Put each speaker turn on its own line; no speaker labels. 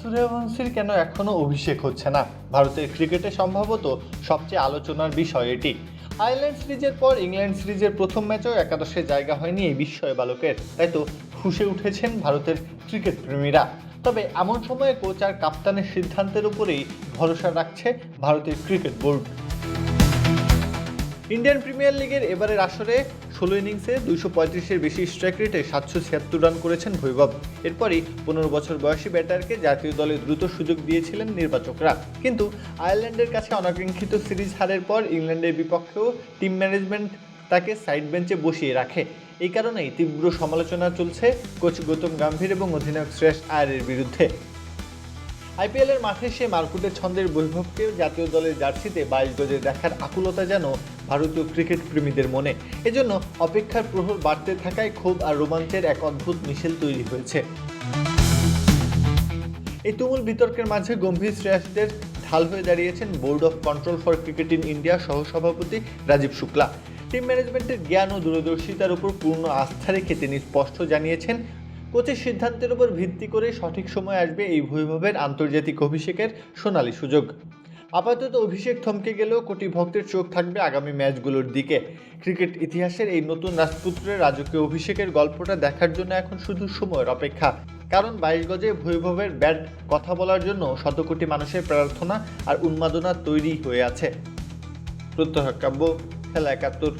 সূর্যবংশীর কেন এখনও অভিষেক হচ্ছে না? ভারতের ক্রিকেটে সম্ভবত সবচেয়ে আলোচনার বিষয় এটি। আয়ারল্যান্ড সিরিজের পর ইংল্যান্ড সিরিজের প্রথম ম্যাচেও একাদশে জায়গা হয়নি এই বিস্ময় বালকের, তাই তো ফুঁসে উঠেছেন ভারতের ক্রিকেট প্রেমীরা। তবে এমন সময়ে কোচ আর কাপ্তানের সিদ্ধান্তের উপরেই ভরসা রাখছে ভারতের ক্রিকেট বোর্ড। ইন্ডিয়ান প্রিমিয়ার লিগের এবারের আসরে ১৬ ইনিংসে ২৩৫-এর বেশি স্ট্রাইক রেটে ৭৭৬ রান করেছেন ভৈভব। এরপরই ১৫ বছর বয়সী ব্যাটারকে জাতীয় দলে দ্রুত সুযোগ দিয়েছিলেন নির্বাচকরা। কিন্তু আয়ারল্যান্ডের কাছে অনাকাঙ্ক্ষিত সিরিজ হারের পর ইংল্যান্ডের বিপক্ষেও টিম ম্যানেজমেন্ট তাকে সাইড বেঞ্চে বসিয়ে রাখে। এই কারণেই তীব্র সমালোচনা চলছে কোচ গৌতম গম্ভীর এবং অধিনায়ক শ্রেয়স আয়ারের বিরুদ্ধে। আইপিএলের মাঠে সে মারকুটের ছন্দের বৈভবকে জাতীয় দলের জার্সিতে ২২ গজে দেখার আকুলতা যেন ভারতীয় ক্রিকেট প্রেমীদের মনে। এজন্য অপেক্ষার প্রহর বাড়তে থাকায় ক্ষোভ আর রোমাঞ্চের এক অদ্ভুত মিশেল তৈরি হয়েছে। এই তুমুল বিতর্কের মাঝে গম্ভীর শ্রেয়াসদের ঢাল হয়ে দাঁড়িয়েছেন board of control for cricket in India সহসভাপতি রাজীব শুক্লা। টিম ম্যানেজমেন্টের জ্ঞান ও দূরদর্শিতার উপর পূর্ণ আস্থা রেখে তিনি স্পষ্ট জানিয়েছেন, কোচের সিদ্ধান্তের উপর ভিত্তি করে সঠিক সময় আসবে এই বৈভবের আন্তর্জাতিক অভিষেকের সোনালি সুযোগ। আপাতত অভিষেক থমকে গেলেও কোটি ভক্তের চোখ থাকবে আগামী ম্যাচগুলোর দিকে। ক্রিকেট ইতিহাসের এই নতুন রাজপুত্রের রাজকীয় অভিষেকের গল্পটা দেখার জন্য এখন শুধু সময়ের অপেক্ষা। কারণ ২২ গজে বৈভবের ব্যাট কথা বলার জন্য শত কোটি মানুষের প্রার্থনা আর উন্মাদনা তৈরি হয়ে আছে। প্রত্যহ কাব্য, খেলা ৭১।